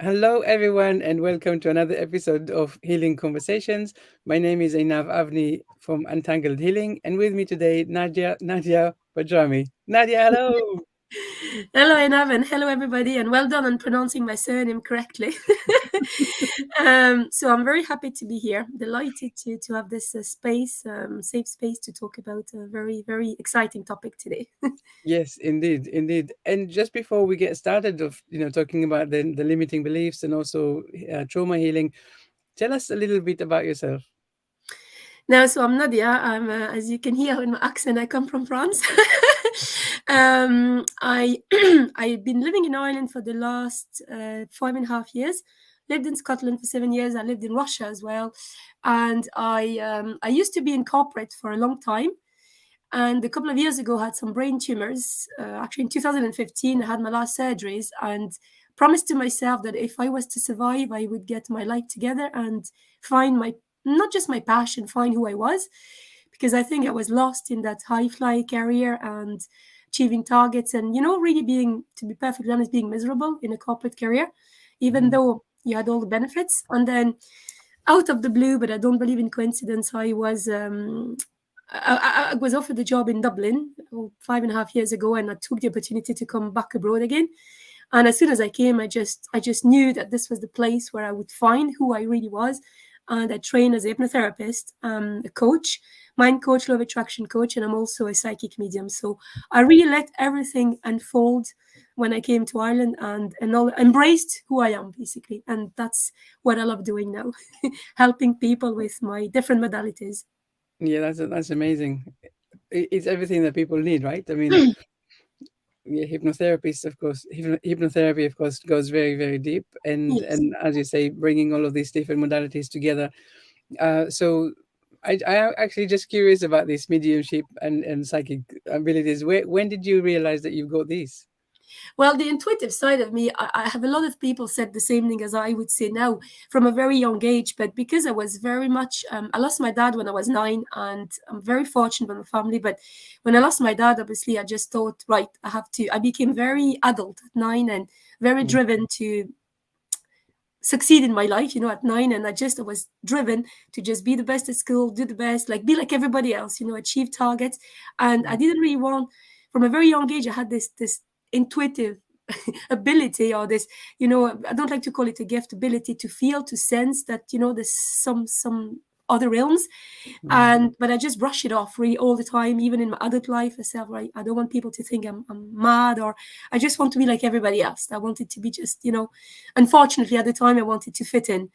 Hello, everyone, and welcome to another episode of Healing Conversations. My name is Einav Avni from Untangled Healing, and with me today, Nadija Barjami. Nadia, hello. Hello, Enav, and hello, everybody, and well done on pronouncing my surname correctly. So I'm very happy to be here. Delighted to have this space, safe space to talk about a very, very exciting topic today. Yes, indeed, indeed. And just before we get started of talking about the limiting beliefs and also trauma healing, tell us a little bit about yourself. Now, so I'm Nadia. As you can hear in my accent, I come from France. I I've been living in Ireland for the last 5.5 years. Lived in Scotland for 7 years. I lived in Russia as well, and I used to be in corporate for a long time. And a couple of years ago, I had some brain tumors. Actually, in 2015, I had my last surgeries and promised to myself that if I was to survive, I would get my life together and find my not just my passion, find who I was, because I think I was lost in that high fly career and achieving targets and really being, to be perfectly honest, being miserable in a corporate career, even Mhm. though you had all the benefits. And then out of the blue, but I don't believe in coincidence, I was offered a job in Dublin 5.5 years ago, and I took the opportunity to come back abroad again. And as soon as I came, I just knew that this was the place where I would find who I really was. And I train as a hypnotherapist, a coach, mind coach, law of attraction coach, and I'm also a psychic medium. So I really let everything unfold when I came to Ireland and all, embraced who I am basically, and that's what I love doing now, helping people with my different modalities. Yeah, that's amazing. It's everything that people need, right? I mean, yeah, hypnotherapist, of course, hypnotherapy, of course, goes very, very deep, and Yes. and as you say, bringing all of these different modalities together. So, I actually just curious about this mediumship and psychic abilities. When did you realize that you've got these? Well, the intuitive side of me, I have a lot of people said the same thing as I would say now from a very young age. But because I was very much, I lost my dad when I was 9, and I'm very fortunate with my family. But when I lost my dad, obviously, I just thought, right, I have to. I became very adult at 9 and very Mm, driven to succeed in my life, at 9. And I was driven to just be the best at school, do the best, like be like everybody else, achieve targets. And I mm, didn't really want, from a very young age, I had this intuitive ability, or this, I don't like to call it a gift, ability to feel, to sense that, there's some other realms. mm. And but I just brush it off really all the time, even in my adult life. I said, right, I don't want people to think I'm mad, or I just want to be like everybody else. I wanted to be just, unfortunately at the time I wanted to fit in.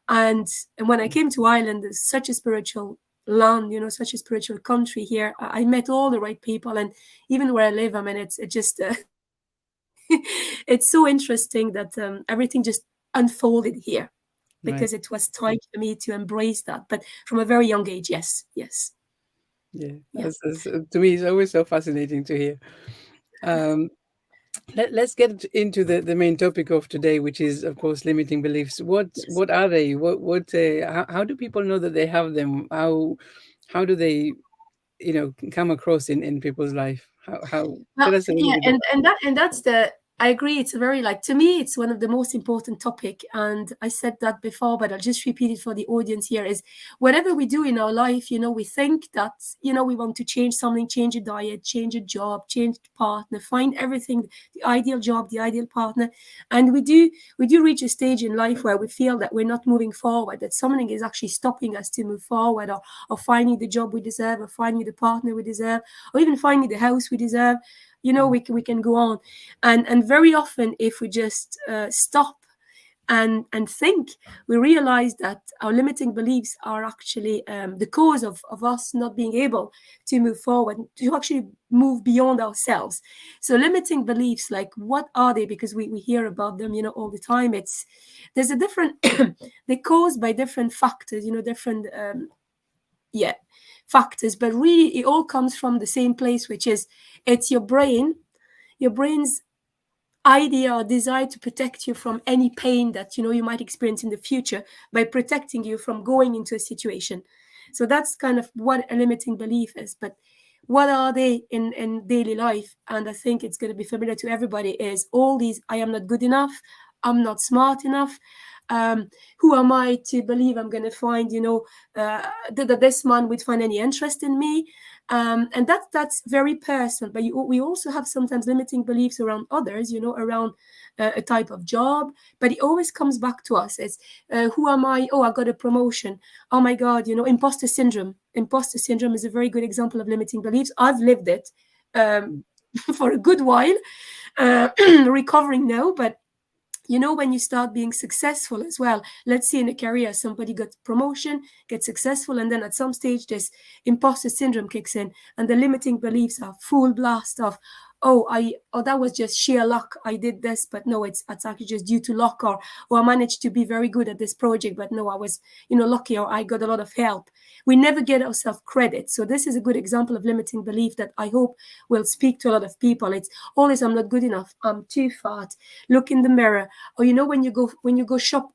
And when I came to Ireland, there's such a spiritual land, such a spiritual country here. I met all the right people, and even where I live, I mean, it just it's so interesting that everything just unfolded here Right. because it was time for me to embrace that. But from a very young age, yes, yes, Yeah. yeah. To me, it's always so fascinating to hear. Um, let's get into the main topic of today, which is, of course, limiting beliefs. Yes. What are they? How do people know that they have them? How do they come across in people's life? How Well, tell us a little yeah, bit and that's the. I agree. It's a very, like, to me, it's one of the most important topic, and I said that before, but I'll just repeat it for the audience here. Is whatever we do in our life, we think that we want to change something, change a diet, change a job, change a partner, find everything, the ideal job, the ideal partner, and we do reach a stage in life where we feel that we're not moving forward, that something is actually stopping us to move forward, or finding the job we deserve, or finding the partner we deserve, or even finding the house we deserve. We can go on, and very often, if we just stop and think, we realize that our limiting beliefs are actually the cause of us not being able to move forward, to actually move beyond ourselves. So limiting beliefs, like, what are they? Because we hear about them, all the time. There's a different they're caused by different factors, different yeah factors, but really it all comes from the same place, which is, it's your brain's idea or desire to protect you from any pain that you might experience in the future, by protecting you from going into a situation. So that's kind of what a limiting belief is. But what are they in daily life? And I think it's going to be familiar to everybody, is all these: I am not good enough, I'm not smart enough. Who am I to believe I'm going to find, that this man would find any interest in me? And that's very personal. But we also have sometimes limiting beliefs around others, around a type of job. But it always comes back to us. It's who am I? Oh, I got a promotion. Oh my God, imposter syndrome. Imposter syndrome is a very good example of limiting beliefs. I've lived it for a good while, recovering now, but when you start being successful as well, let's say in a career, somebody got promotion, gets successful, and then at some stage, this imposter syndrome kicks in, and the limiting beliefs are full blast of, that was just sheer luck. I did this, but no, it's actually just due to luck, or I managed to be very good at this project, but no, I was, lucky, or I got a lot of help. We never get ourselves credit. So this is a good example of limiting belief that I hope will speak to a lot of people. It's always, I'm not good enough. I'm too fat. Look in the mirror. Or when you go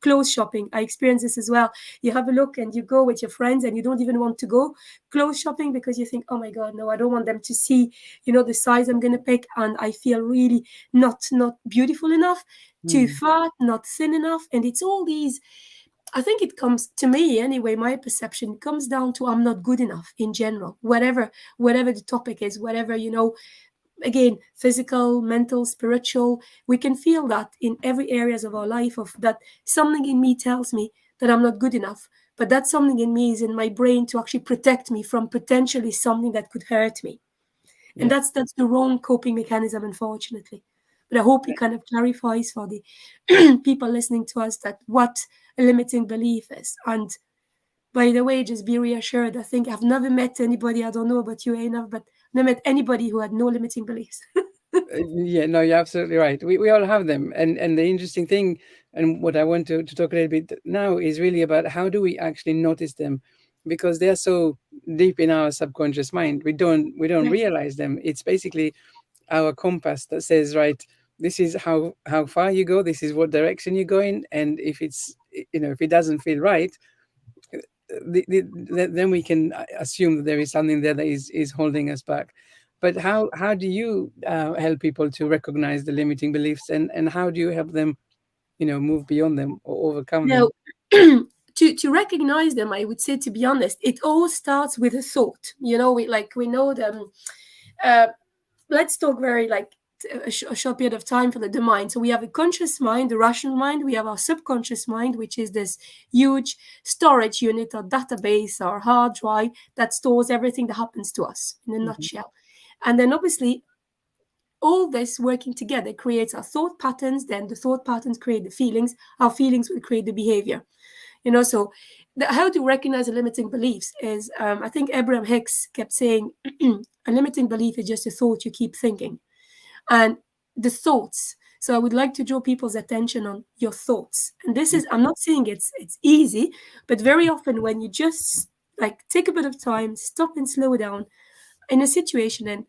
clothes shopping, I experience this as well. You have a look and you go with your friends and you don't even want to go clothes shopping because you think, oh my God, no, I don't want them to see, the size I'm going to pick, and I feel really not beautiful enough, too fat, not thin enough. And it's all these, I think it comes to me anyway, my perception comes down to I'm not good enough in general, whatever the topic is, whatever, again, physical, mental, spiritual, we can feel that in every areas of our life, of that something in me tells me that I'm not good enough, but that something in me is in my brain to actually protect me from potentially something that could hurt me. And Yeah. that's the wrong coping mechanism, unfortunately. But I hope it kind of clarifies for the people listening to us that what a limiting belief is. And by the way, just be reassured. I think I've never met anybody, I don't know about you, Einaf, but never met anybody who had no limiting beliefs. Yeah, no, you're absolutely right. We all have them, and the interesting thing, and what I want to talk a little bit now is really about how do we actually notice them, because they're so deep in our subconscious mind. We don't Right. realize them. It's basically our compass that says, right, this is how far you go. This is what direction you're going, and if it doesn't feel right, then we can assume that there is something there that is holding us back. But how do you help people to recognize the limiting beliefs, and how do you help them, move beyond them or overcome Now, them? to recognize them, I would say, to be honest, it all starts with a thought. We know them. Uh, let's talk very like a short period of time for the mind. So we have a conscious mind, the rational mind. We have our subconscious mind, which is this huge storage unit or database or hard drive that stores everything that happens to us in a Mhm. nutshell. And then obviously all this working together creates our thought patterns. Then the thought patterns create the feelings. Our feelings will create the behavior. So how to recognize the limiting beliefs is, I think Abraham Hicks kept saying, a limiting belief is just a thought you keep thinking. And the thoughts. So I would like to draw people's attention on your thoughts. And this is, I'm not saying it's easy, but very often when you just like take a bit of time, stop and slow down in a situation and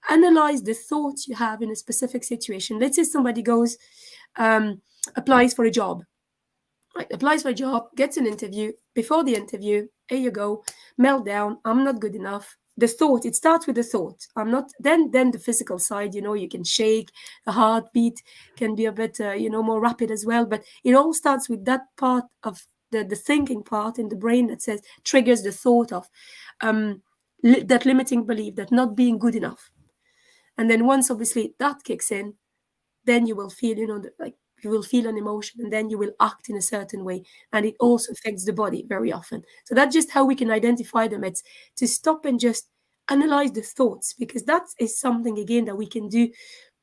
analyze the thoughts you have in a specific situation. Let's say somebody goes, applies for a job, right? Applies for a job, gets an interview. Before the interview, here you go, meltdown. I'm not good enough. The thought, it starts with the thought. I'm not. Then the physical side. You can shake. The heartbeat can be a bit, more rapid as well. But it all starts with that part of the thinking part in the brain that says triggers the thought of that limiting belief, that not being good enough. And then once obviously that kicks in, then you will feel, like you will feel an emotion, and then you will act in a certain way. And it also affects the body very often. So that's just how we can identify them. It's to stop and just analyze the thoughts, because that is something, again, that we can do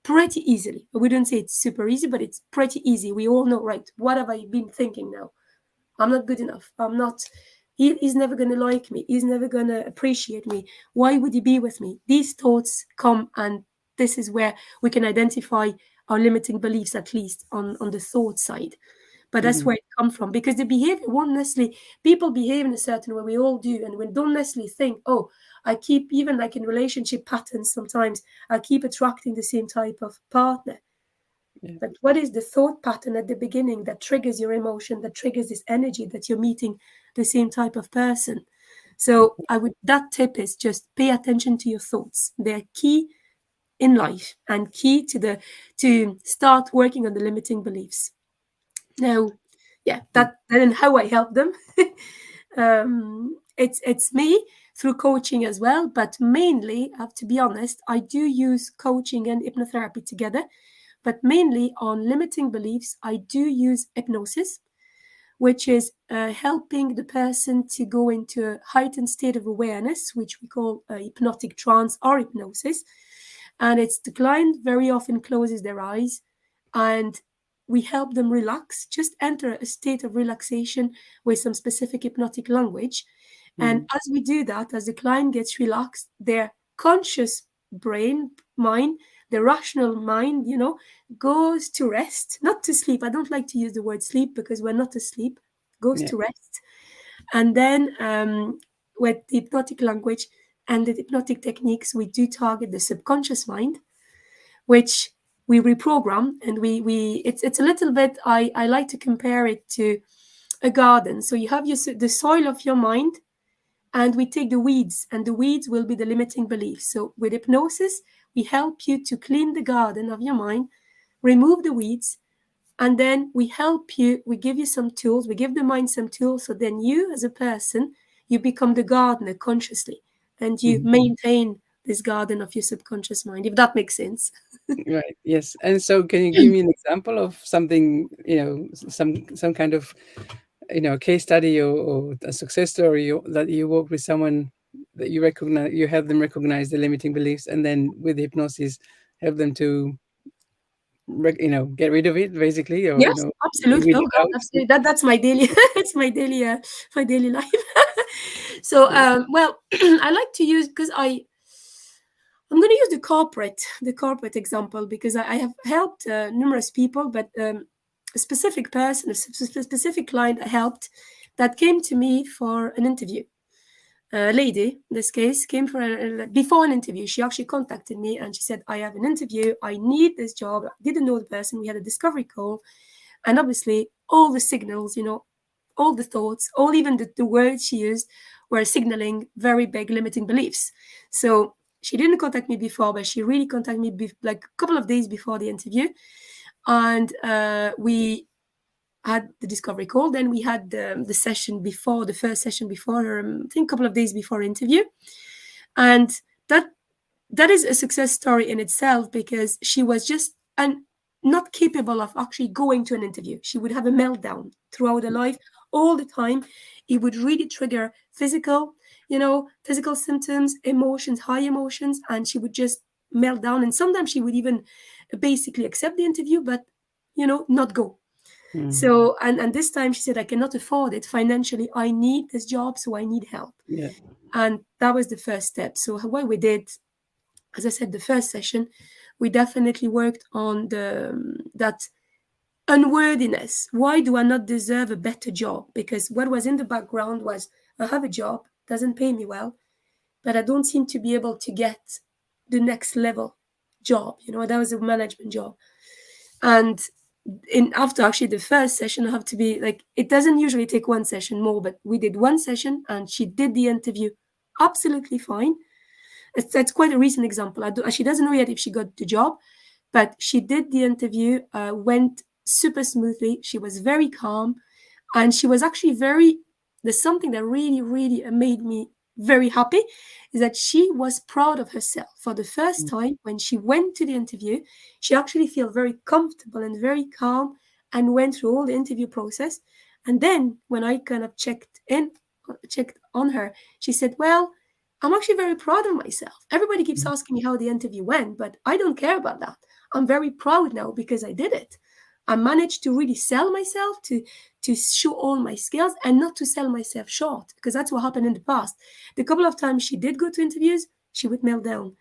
pretty easily. We don't say it's super easy, but it's pretty easy. We all know, right? What have I been thinking now? I'm not good enough. I'm not. He's never going to like me. He's never going to appreciate me. Why would he be with me? These thoughts come, and this is where we can identify our limiting beliefs, at least on the thought side. But that's Mhm. where it comes from, because the behavior won't necessarily, people behave in a certain way, we all do, and we don't necessarily think, oh, I keep, even like in relationship patterns, sometimes I keep attracting the same type of partner. Yeah. But what is the thought pattern at the beginning that triggers your emotion, that triggers this energy that you're meeting the same type of person? So that tip is just pay attention to your thoughts. They're key in life and key to start working on the limiting beliefs. Now, yeah, that then how I help them. It's me through coaching as well, but mainly, I have to be honest, I do use coaching and hypnotherapy together, but mainly on limiting beliefs, I do use hypnosis, which is helping the person to go into a heightened state of awareness, which we call hypnotic trance or hypnosis. And it's the client very often closes their eyes and we help them relax, just enter a state of relaxation with some specific hypnotic language. And Mhm. as we do that, as the client gets relaxed, their conscious mind, the rational mind, goes to rest, not to sleep. I don't like to use the word sleep because we're not asleep, goes Yeah. to rest. And then with the hypnotic language and the hypnotic techniques, we do target the subconscious mind, which we reprogram. And it's a little bit, I like to compare it to a garden. So you have the soil of your mind, and we take the weeds, and the weeds will be the limiting beliefs. So with hypnosis, we help you to clean the garden of your mind, remove the weeds, and then we help you, we give you some tools, we give the mind some tools, so then you as a person, you become the gardener consciously, and you Mhm. maintain this garden of your subconscious mind, if that makes sense. Right. Yes. And so, can you give me an example of something? Some kind of case study, or a success story, that you work with someone that you help them recognize the limiting beliefs, and then with hypnosis help them to get rid of it, basically, or Yes, absolutely. weed Oh it God, out. absolutely. That's my daily. It's my daily life. So, Yeah. well, I like to use because I'm going to use the corporate example because I have helped numerous people, but a specific person, specific client I helped that came to me for an interview. A lady, in this case, came for before an interview. She actually contacted me and she said, "I have an interview. I need this job." I didn't know the person. We had a discovery call, and obviously, all the signals, all the thoughts, all even the words she used were signaling very big limiting beliefs. So she didn't contact me before, but she really contacted me like a couple of days before the interview. And we had the discovery call. Then we had the session before, the first session before her, I think a couple of days before interview. And that that is a success story in itself because she was just not capable of actually going to an interview. She would have a meltdown throughout her life all the time. It would really trigger physical symptoms, emotions, high emotions, and she would just melt down. And sometimes she would even basically accept the interview, but not go. Mm. So and this time she said, "I cannot afford it financially. I need this job, so I need help." Yeah. And that was the first step. So what we did, as I said, the first session, we definitely worked on that unworthiness. Why do I not deserve a better job? Because what was in the background was, I have a job, doesn't pay me well, but I don't seem to be able to get the next level job. That was a management job. And after actually the first session, I have to be like, it doesn't usually take one session more, but we did one session and she did the interview absolutely fine. That's quite a recent example. She doesn't know yet if she got the job, but she did the interview, went super smoothly. She was very calm, and she was actually very. There's something that really, really made me very happy, is that she was proud of herself for the first time when she went to the interview. She actually felt very comfortable and very calm, and went through all the interview process. And then when I kind of checked on her, she said, "Well, I'm actually very proud of myself. Everybody keeps Mm. asking me how the interview went, but I don't care about that. I'm very proud now because I did it. I managed to really sell myself, to show all my skills and not to sell myself short, because that's what happened in the past. The couple of times she did go to interviews, she would melt down.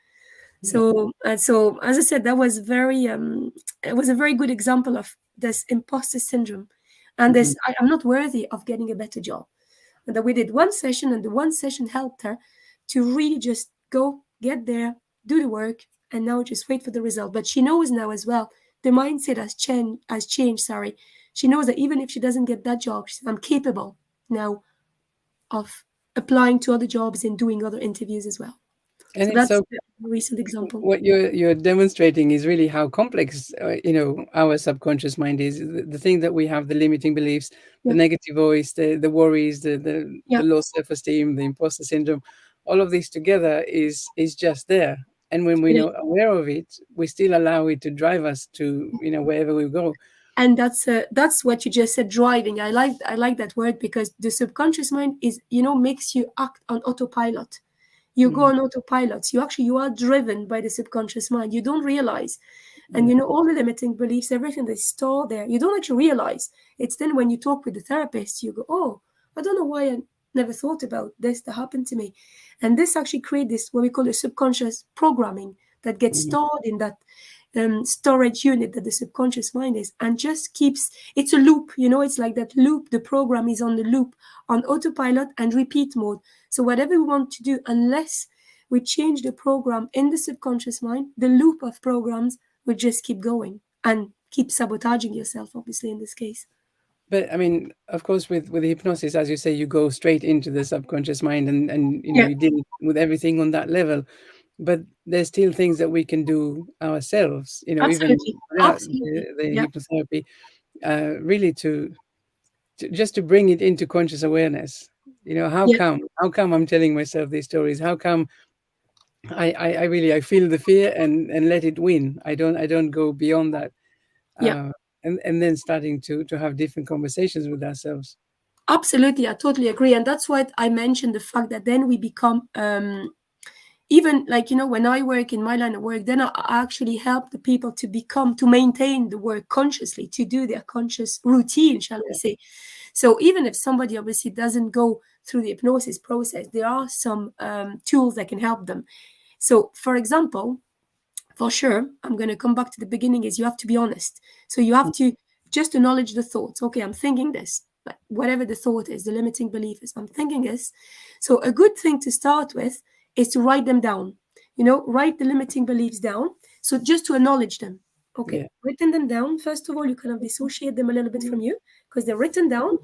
Yeah. So as I said, that was it was a very good example of this imposter syndrome, and Mhm. this I'm not worthy of getting a better job. And that we did one session, and the one session helped her to really just go, get there, do the work, and now just wait for the result. But she knows now as well, the mindset has changed, sorry. She knows that even if she doesn't get that job, I'm capable now of applying to other jobs and doing other interviews as well. And So it's that's so a recent example. what you're demonstrating is really how complex our subconscious mind is. The thing that we have, the limiting beliefs, the Yeah, negative voice, the worries, the yeah, low self-esteem, the imposter syndrome, all of this together is just there. And when we it know is. aware of it, we still allow it to drive us to wherever we go. And that's what you just said, driving. I like that word, because the subconscious mind is, makes you act on autopilot. You go Mm, on autopilot. You are driven by the subconscious mind. You don't realize. And yeah, all the limiting beliefs, everything they store there, you don't actually realize. It's then when you talk with the therapist, you go, oh, I don't know why I never thought about this that happened to me. And this actually create this, what we call the subconscious programming, that gets mm, stored in that storage unit that the subconscious mind is, and just keeps, it's a loop. It's like that loop. The program is on the loop, on autopilot and repeat mode. So whatever we want to do, unless we change the program in the subconscious mind, the loop of programs will just keep going and keep sabotaging yourself, obviously, in this case. but I mean, of course, with hypnosis, as you say, you go straight into the subconscious mind, and Yeah, you deal with everything on that level. But there's still things that we can do ourselves, even absolutely. without Absolutely. the Yeah, hypnotherapy, really to just to bring it into conscious awareness. yeah, How come I'm telling myself these stories? How come I really I feel the fear and let it win. I don't go beyond that. yeah. Uh, and then starting to have different conversations with ourselves. Absolutely. I totally agree. And that's why I mentioned the fact that then we become even, like, when I work in my line of work, then I actually help the people to maintain the work consciously, to do their conscious routine, shall we Yeah, say. So even if somebody obviously doesn't go through the hypnosis process, there are some tools that can help them. So for example, for sure, I'm going to come back to the beginning, is you have to be honest. So you have to just acknowledge the thoughts. Okay, I'm thinking this, like whatever the thought is, the limiting belief is, I'm thinking this. So a good thing to start with is to write them down. Write the limiting beliefs down. So just to acknowledge them. Okay, yeah, written them down. First of all, you kind of dissociate them a little bit from you, because they're written down.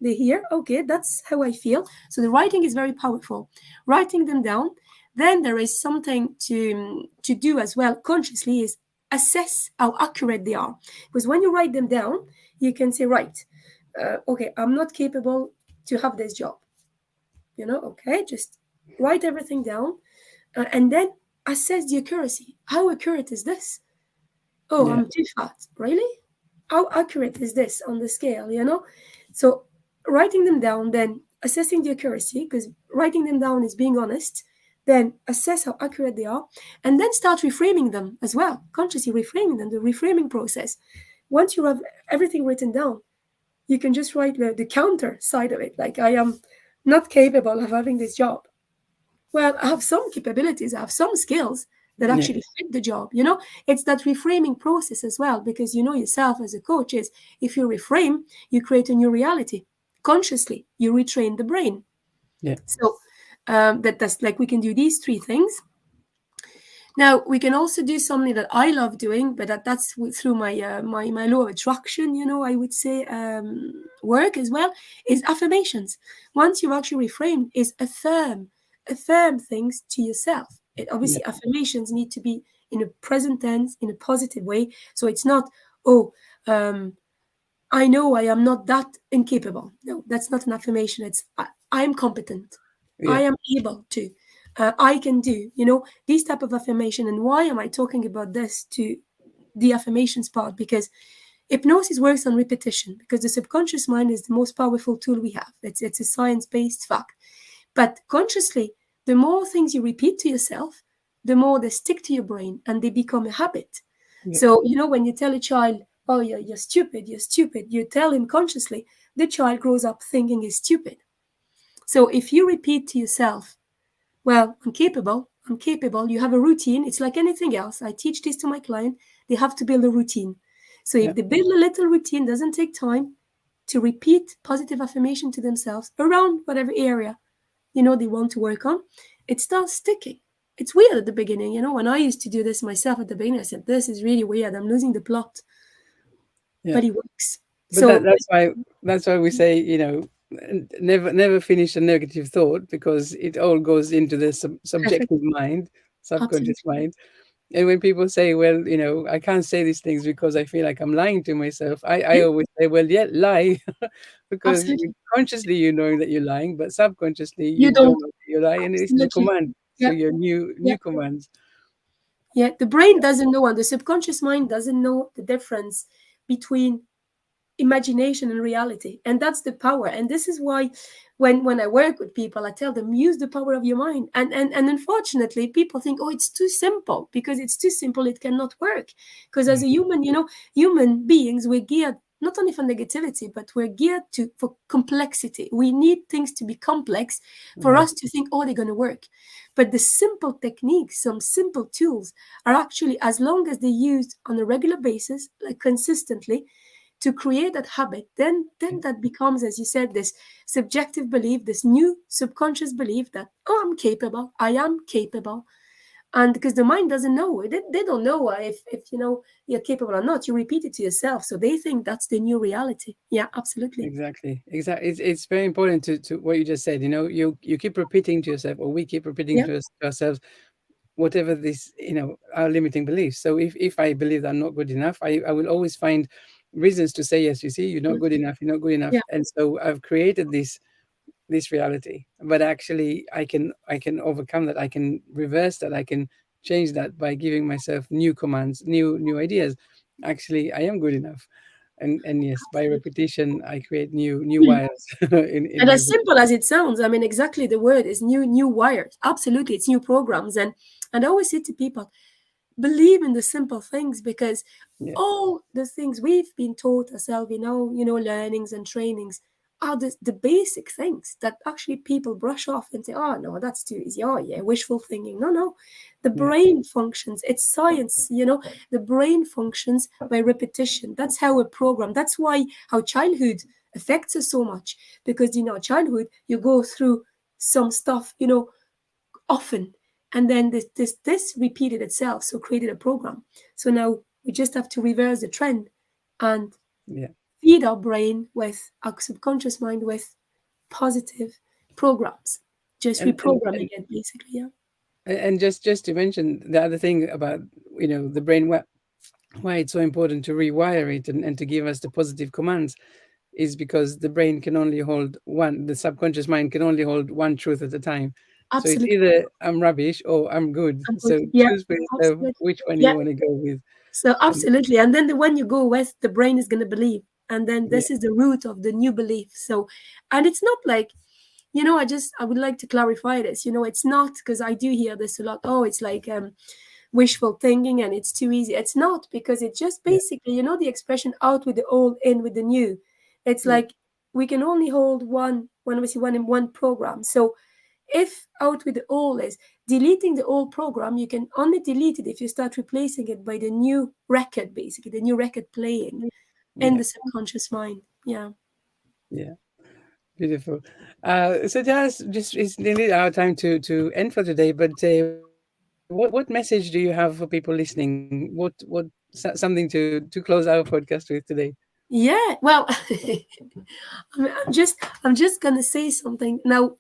They hear, okay, that's how I feel. So the writing is very powerful. Writing them down. Then there is something to do as well consciously, is assess how accurate they are. Because when you write them down, you can say, right, okay, I'm not capable to have this job. Okay, just write everything down, and then assess the accuracy. How accurate is this? Oh, yeah, I'm too fat. Really? How accurate is this on the scale? So writing them down, then assessing the accuracy, because writing them down is being honest, then assess how accurate they are, and then start reframing them as well, consciously reframing them, the reframing process. Once you have everything written down, you can just write the counter side of it, like, I am not capable of having this job. Well, I have some capabilities, I have some skills that yeah, actually fit the job. It's that reframing process as well, because yourself as a coach is, if you reframe, you create a new reality. Consciously, you retrain the brain. yeah, So that's like, we can do these three things. Now we can also do something that I love doing, but that's through my law of attraction. I would say work as well, is affirmations. Once you've actually reframed, is affirm things to yourself. yeah, Obviously, affirmations need to be in a present tense, in a positive way. So it's not, oh, I know I am not that incapable. No, that's not an affirmation. It's, I am competent. I yeah, am able to. I can do. These type of affirmation. And why am I talking about this to the affirmations part? Because hypnosis works on repetition. Because the subconscious mind is the most powerful tool we have. It's a science-based fact. But consciously, the more things you repeat to yourself, the more they stick to your brain and they become a habit. yeah, So, when you tell a child, oh, you're stupid, you tell him consciously, the child grows up thinking he's stupid. So if you repeat to yourself, well, I'm capable, you have a routine. It's like anything else. I teach this to my client. They have to build a routine. So yeah, if they build a little routine, doesn't take time to repeat positive affirmation to themselves around whatever area they want to work on, it starts sticking. It's weird at the beginning. When I used to do this myself at the beginning, I said, this is really weird. I'm losing the plot, yeah. but it works. But So, that's why we say, never finish a negative thought, because it all goes into the Perfect. subjective mind, subconscious Absolutely. mind. And when people say, well, I can't say these things because I feel like I'm lying to myself, I Yeah, always say, well, yeah, lie. Because absolutely. consciously you know that you're lying, but subconsciously you You don't don't. know that you lie, and it's the Absolutely. command. So Yeah. your Yeah. new commands. Yeah. The brain doesn't know, and the subconscious mind doesn't know the difference between imagination and reality, and that's the power. And this is why when I work with people, I tell them, use the power of your mind. And unfortunately people think, oh, it's too simple. Because it's too simple, it cannot work. Because as a human, human beings, we're geared not only for negativity, but we're geared to for complexity. We need things to be complex for Yeah, us to think, oh, they're going to work. But the simple techniques, some simple tools, are actually, as long as they're used on a regular basis, like consistently, to create that habit, then that becomes, as you said, this subjective belief, this new subconscious belief that, oh, I'm capable, I am capable. And because the mind doesn't know, they don't know if you're capable or not. You repeat it to yourself, so they think that's the new reality. Yeah, absolutely. exactly, exactly. It's very important to what you just said. You keep repeating to yourself, or we keep repeating Yeah, to ourselves, whatever this, our limiting beliefs. So if I believe that I'm not good enough, I will always find reasons to say, yes, you see, you're not good enough, you're not good enough. yeah, And so I've created this reality. But actually I can overcome that, I can reverse that, I can change that by giving myself new commands, new ideas. Actually, I am good enough. And yes, by absolutely. repetition I create new wires in And my as brain. simple as it sounds, I mean, exactly the word is new wires. Absolutely, it's new programs. And I always say to people, believe in the simple things, because Yeah, all the things we've been taught ourselves, learnings and trainings are the basic things that actually people brush off and say, oh no, that's too easy. Oh yeah, wishful thinking. No, no. The yeah, brain functions, it's science, the brain functions by repetition. That's how we're programmed. That's why how childhood affects us so much. Because childhood, you go through some stuff, often, and then this repeated itself, so created a program. So now we just have to reverse the trend and yeah. feed our brain with our subconscious mind with positive programs, just and and reprogramming and, it basically. Yeah, and just to mention the other thing about, the brain, why it's so important to rewire it, and to give us the positive commands, is because the brain can only hold one, the subconscious mind can only hold one truth at a time. So it's absolutely. either I'm rubbish or I'm good. I'm good. So Yeah, choose for yourself absolutely. which one Yeah. you want to go with. So And absolutely, and then when you go west, the brain is going to believe, and then yeah, this is the root of the new belief. So, and it's not like, I would like to clarify this. It's not, because I do hear this a lot. Oh, it's like wishful thinking and it's too easy. It's not, because it's just yeah, basically, the expression out with the old, in with the new. It's yeah, like we can only hold one we see one in one program. So if out with the old is deleting the old program, you can only delete it if you start replacing it by the new record, basically, the new record playing in yeah, the subconscious mind. Yeah. yeah. Beautiful. So just it's nearly our time to end for today. But what message do you have for people listening? Something to close our podcast with today? Yeah. Well, I'm just gonna say something now,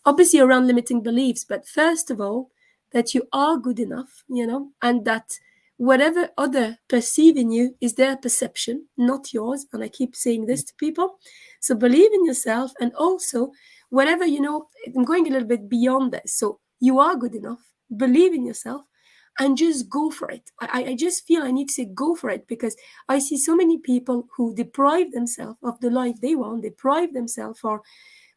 obviously around limiting beliefs, but first of all, that you are good enough, and that whatever other perceive in you is their perception, not yours. And I keep saying this to people. So believe in yourself, and also whatever I'm going a little bit beyond this. So you are good enough. Believe in yourself. And just go for it. I just feel I need to say go for it, because I see so many people who deprive themselves of the life they want, deprive themselves for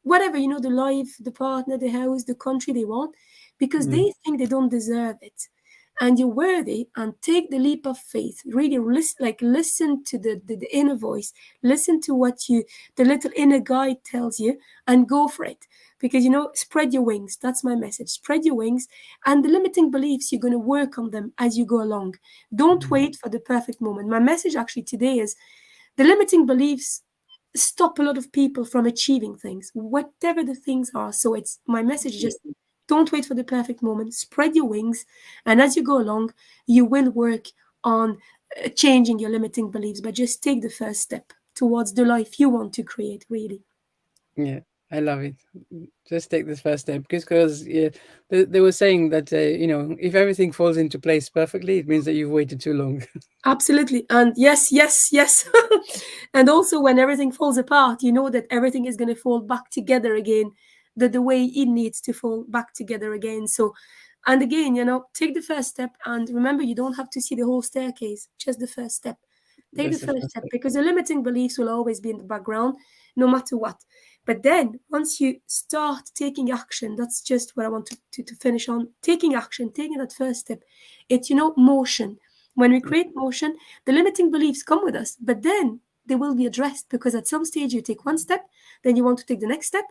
whatever, the life, the partner, the house, the country they want, because Mm, they think they don't deserve it. And you're worthy, and take the leap of faith. Really listen to the inner voice, listen to what the little inner guide tells you, and go for it. Because spread your wings. That's my message. Spread your wings, and the limiting beliefs, you're going to work on them as you go along. Don't mm, wait for the perfect moment. My message actually today is the limiting beliefs stop a lot of people from achieving things, whatever the things are. So it's my message is yeah, just don't wait for the perfect moment. Spread your wings, and as you go along, you will work on changing your limiting beliefs. But just take the first step towards the life you want to create. Really. Yeah, I love it. Just take this first step because yeah, they were saying that if everything falls into place perfectly, it means that you've waited too long. Absolutely. And yes, yes, yes. And also, when everything falls apart, you know that everything is going to fall back together again, the way it needs to fall back together again. So, and again, take the first step. And remember, you don't have to see the whole staircase, just the first step. Take the Just the first first step step. because the limiting beliefs will always be in the background, no matter what. But then, once you start taking action, that's just what I want to finish on taking action, taking that first step. It's, motion. When we create motion, the limiting beliefs come with us, but then they will be addressed because at some stage you take one step, then you want to take the next step.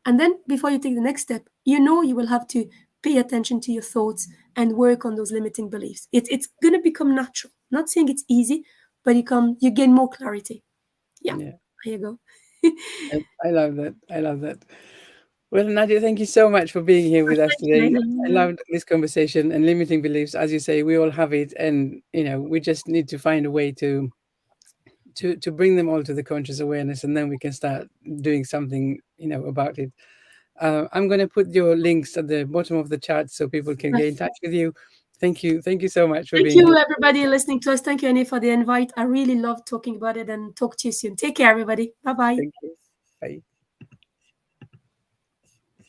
And then before you take the next step, you will have to pay attention to your thoughts and work on those limiting beliefs. It's going to become natural. I'm not saying it's easy, but you gain more clarity. Yeah, Yeah, there you go. I love that. I love that. Well, Nadia, thank you so much for being here with us Thank you, today. I Nadia. loved this conversation and limiting beliefs. As you say, we all have it, and we just need to find a way to bring them all to the conscious awareness, and then we can start doing something about it. I'm going to put your links at the bottom of the chat so people can get in touch with you. Thank you so much for Thank being you, here. everybody listening to us. Thank you, Annie, for the invite. I really love talking about it and talk to you soon. Take care, everybody. Bye bye. Thank you. Bye.